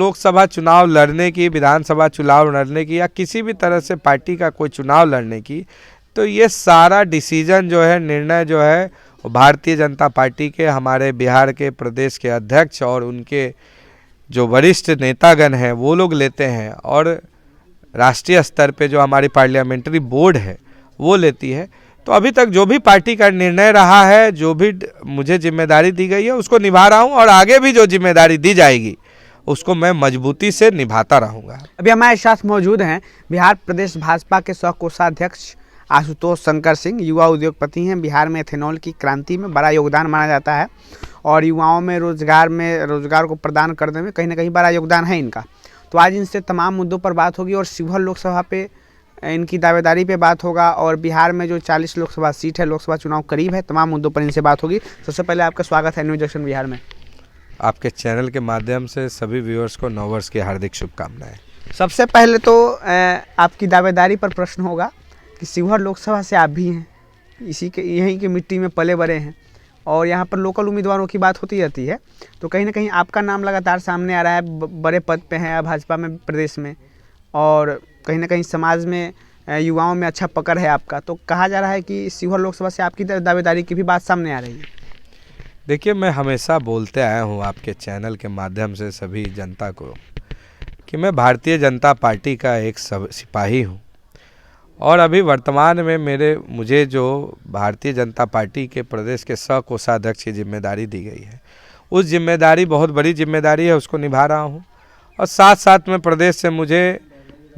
लोकसभा चुनाव लड़ने की, विधानसभा चुनाव लड़ने की या किसी भी तरह से पार्टी का कोई चुनाव लड़ने की, तो ये सारा डिसीजन जो है, निर्णय जो है, वो भारतीय जनता पार्टी के, हमारे बिहार के प्रदेश के अध्यक्ष और उनके जो वरिष्ठ नेतागण हैं वो लोग लेते हैं, और राष्ट्रीय स्तर पे जो हमारी पार्लियामेंट्री बोर्ड है वो लेती है। तो अभी तक जो भी पार्टी का निर्णय रहा है, जो भी मुझे जिम्मेदारी दी गई है, उसको निभा रहा हूँ, और आगे भी जो जिम्मेदारी दी जाएगी उसको मैं मजबूती से निभाता रहूँगा। अभी हमारे साथ मौजूद हैं बिहार प्रदेश भाजपा के सह कोषाध्यक्ष आशुतोष शंकर सिंह। युवा उद्योगपति हैं, बिहार में एथेनॉल की क्रांति में बड़ा योगदान माना जाता है और युवाओं में रोजगार को प्रदान करने में कहीं ना कहीं बड़ा योगदान है इनका। तो आज इनसे तमाम मुद्दों पर बात होगी और शिवहर लोकसभा पे इनकी दावेदारी पे बात होगा, और बिहार में जो 40 लोकसभा सीट है, लोकसभा चुनाव करीब है, तमाम मुद्दों पर इनसे बात होगी। सबसे पहले आपका स्वागत है न्यूज़ जंक्शन बिहार में। आपके चैनल के माध्यम से सभी व्यूअर्स को नववर्ष की हार्दिक शुभकामनाएं। सबसे पहले तो आपकी दावेदारी पर प्रश्न होगा कि शिवहर लोकसभा से आप भी हैं, यहीं की मिट्टी में पले बड़े हैं और यहाँ पर लोकल उम्मीदवारों की बात होती रहती है, तो कहीं ना कहीं आपका नाम लगातार सामने आ रहा है, बड़े पद पे हैं भाजपा में प्रदेश में, और कहीं ना कहीं समाज में युवाओं में अच्छा पकड़ है आपका। तो कहा जा रहा है कि शिवहर लोकसभा से आपकी दावेदारी की भी बात सामने आ रही है। देखिए, मैं हमेशा बोलते आया हूँ आपके चैनल के माध्यम से सभी जनता को कि मैं भारतीय जनता पार्टी का एक सिपाही हूँ, और अभी वर्तमान में मुझे जो भारतीय जनता पार्टी के प्रदेश के सह कोषाध्यक्ष की जिम्मेदारी दी गई है, उस जिम्मेदारी बहुत बड़ी जिम्मेदारी है, उसको निभा रहा हूँ। और साथ साथ में प्रदेश से मुझे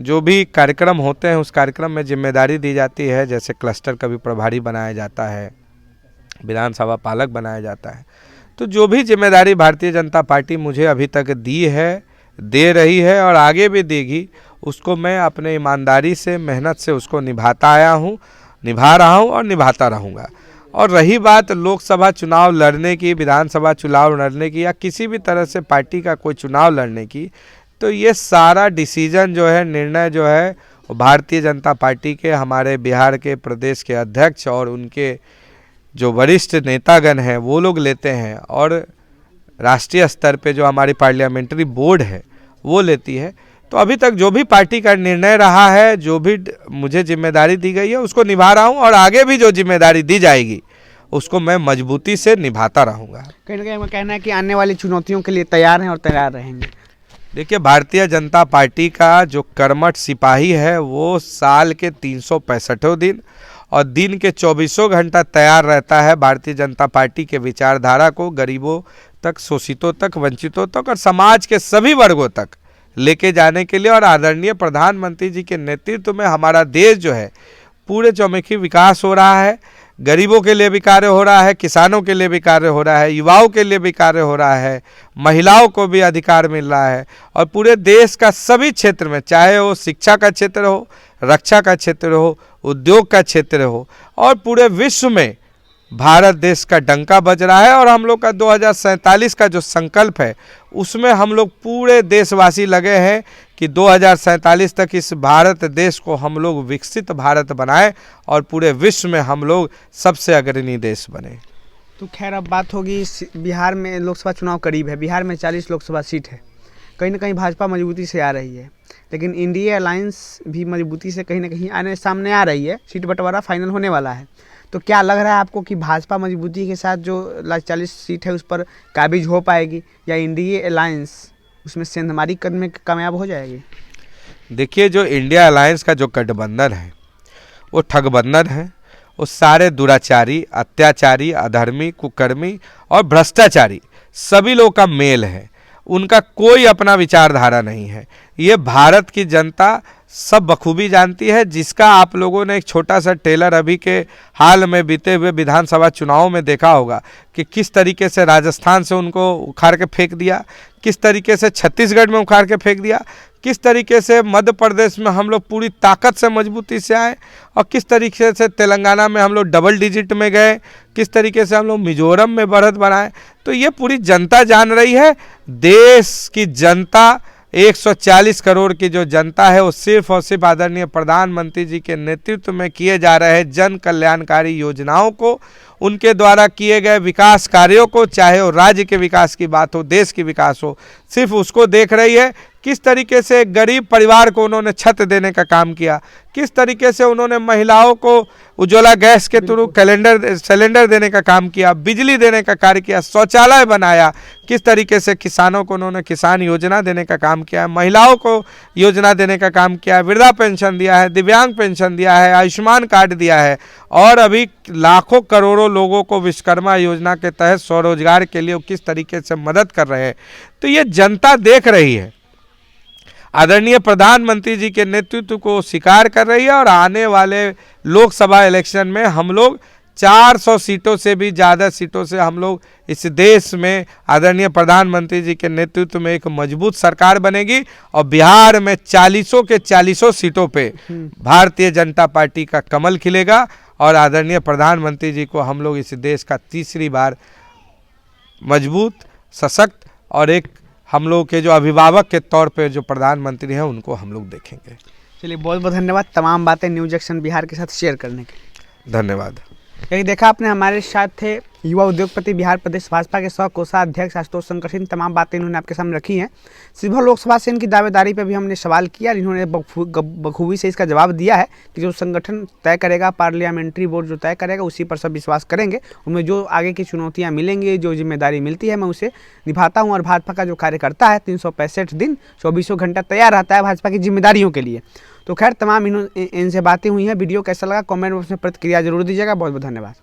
जो भी कार्यक्रम होते हैं उस कार्यक्रम में जिम्मेदारी दी जाती है, जैसे क्लस्टर का भी प्रभारी बनाया जाता है, विधानसभा पालक बनाया जाता है। तो जो भी जिम्मेदारी भारतीय जनता पार्टी मुझे अभी तक दी है, दे रही है और आगे भी देगी, उसको मैं अपने ईमानदारी से, मेहनत से उसको निभाता आया हूँ, निभा रहा हूँ और निभाता रहूँगा। और रही बात लोकसभा चुनाव लड़ने की, विधानसभा चुनाव लड़ने की या किसी भी तरह से पार्टी का कोई चुनाव लड़ने की, तो ये सारा डिसीजन जो है, निर्णय जो है, वो भारतीय जनता पार्टी के, हमारे बिहार के प्रदेश के अध्यक्ष और उनके जो वरिष्ठ नेतागण हैं वो लोग लेते हैं, और राष्ट्रीय स्तर पे जो हमारी पार्लियामेंट्री बोर्ड है वो लेती है। तो अभी तक जो भी पार्टी का निर्णय रहा है, जो भी मुझे जिम्मेदारी दी गई है, उसको निभा रहा हूँ, और आगे भी जो जिम्मेदारी दी जाएगी उसको मैं मजबूती से निभाता रहूँगा। कहीं ना कहीं हमें कहना है कि आने वाली चुनौतियों के लिए तैयार हैं और तैयार रहेंगे। देखिए, भारतीय जनता पार्टी का जो कर्मठ सिपाही है वो साल के 365 दिन और दिन के 24 घंटा तैयार रहता है भारतीय जनता पार्टी के विचारधारा को गरीबों तक, शोषितों तक, वंचितों तक और समाज के सभी वर्गों तक लेके जाने के लिए। और आदरणीय प्रधानमंत्री जी के नेतृत्व में हमारा देश जो है पूरे चौमुखी विकास हो रहा है। गरीबों के लिए भी कार्य हो रहा है, किसानों के लिए भी कार्य हो रहा है, युवाओं के लिए भी कार्य हो रहा है, महिलाओं को भी अधिकार मिल रहा है, और पूरे देश का सभी क्षेत्र में, चाहे वो शिक्षा का क्षेत्र हो, रक्षा का क्षेत्र हो, उद्योग का क्षेत्र हो, और पूरे विश्व में भारत देश का डंका बज रहा है। और हम लोग का 2047 का जो संकल्प है उसमें हम लोग पूरे देशवासी लगे हैं कि 2047 तक इस भारत देश को हम लोग विकसित भारत बनाएं और पूरे विश्व में हम लोग सबसे अग्रणी देश बने। तो खैर, अब बात होगी, बिहार में लोकसभा चुनाव करीब है, बिहार में 40 लोकसभा सीट है, कहीं ना कहीं भाजपा मजबूती से आ रही है, लेकिन इंडिया अलायंस भी मजबूती से कहीं ना कहीं सामने आ रही है, सीट बंटवारा फाइनल होने वाला है। तो क्या लग रहा है आपको कि भाजपा मजबूती के साथ जो 40 सीट है उस पर काबिज हो पाएगी, या इंडिया अलायंस उसमें सेंधमारी करने में कामयाब हो जाएगी? देखिए, जो इंडिया अलायंस का जो गठबंधन है वो ठगबंधन है। वो सारे दुराचारी, अत्याचारी, अधर्मी, कुकर्मी और भ्रष्टाचारी सभी लोग का मेल है। उनका कोई अपना विचारधारा नहीं है। ये भारत की जनता सब बखूबी जानती है, जिसका आप लोगों ने एक छोटा सा टेलर अभी के हाल में बीते हुए विधानसभा चुनाव में देखा होगा कि किस तरीके से राजस्थान से उनको उखाड़ के फेंक दिया, किस तरीके से छत्तीसगढ़ में उखाड़ के फेंक दिया, किस तरीके से मध्य प्रदेश में हम लोग पूरी ताकत से मजबूती से आए, और किस तरीके से तेलंगाना में हम लोग डबल डिजिट में गए, किस तरीके से हम लोग मिजोरम में बढ़त बनाए। तो ये पूरी जनता जान रही है। देश की जनता, 140 करोड़ की जो जनता है, वो सिर्फ और सिर्फ आदरणीय प्रधानमंत्री जी के नेतृत्व में किए जा रहे जन कल्याणकारी योजनाओं को, उनके द्वारा किए गए विकास कार्यों को, चाहे वो राज्य के विकास की बात हो, देश की विकास हो, सिर्फ उसको देख रही है। किस तरीके से एक गरीब परिवार को उन्होंने छत देने का काम किया, किस तरीके से उन्होंने महिलाओं को उज्ज्वला गैस के थ्रू सिलेंडर देने का काम किया, बिजली देने का कार्य किया, शौचालय बनाया, किस तरीके से किसानों को उन्होंने किसान योजना देने का काम किया है, महिलाओं को योजना देने का काम किया है, वृद्धा पेंशन दिया है, दिव्यांग पेंशन दिया है, आयुष्मान कार्ड दिया है, और अभी लाखों करोड़ों लोगों को विश्वकर्मा योजना के तहत स्वरोजगार के लिए किस तरीके से मदद कर रहे हैं। तो ये जनता देख रही है, आदरणीय प्रधानमंत्री जी के नेतृत्व को स्वीकार कर रही है। और आने वाले लोकसभा इलेक्शन में हम लोग 400 सीटों से भी ज़्यादा सीटों से हम लोग इस देश में आदरणीय प्रधानमंत्री जी के नेतृत्व में एक मजबूत सरकार बनेगी और बिहार में 40 के 40 सीटों पे भारतीय जनता पार्टी का कमल खिलेगा और आदरणीय प्रधानमंत्री जी को हम लोग इस देश का तीसरी बार मजबूत, सशक्त और एक हम लोग के जो अभिभावक के तौर पे जो प्रधानमंत्री हैं उनको हम लोग देखेंगे। चलिए, बहुत बहुत धन्यवाद तमाम बातें न्यूज एक्शन बिहार के साथ शेयर करने के लिए। धन्यवाद। यही देखा आपने, हमारे साथ थे युवा उद्योगपति बिहार प्रदेश भाजपा के सह कोषाध्यक्ष आशुतोष शंकर सिंह। तमाम बातें इन्होंने आपके सामने रखी हैं। शिवहर लोकसभा से इनकी दावेदारी पर भी हमने सवाल किया, इन्होंने बखूबी से इसका जवाब दिया है कि जो संगठन तय करेगा, पार्लियामेंट्री बोर्ड जो तय करेगा, उसी पर सब विश्वास करेंगे। उनमें जो आगे की चुनौतियाँ मिलेंगी, जो जिम्मेदारी मिलती है, मैं उसे निभाता हूँ। और भाजपा का जो कार्यकर्ता है 365 दिन 24 घंटा तैयार रहता है भाजपा की जिम्मेदारियों के लिए। तो खैर, तमाम इनसे बातें हुई हैं। वीडियो कैसा लगा कमेंट बॉक्स में प्रतिक्रिया जरूर दीजिएगा। बहुत बहुत धन्यवाद।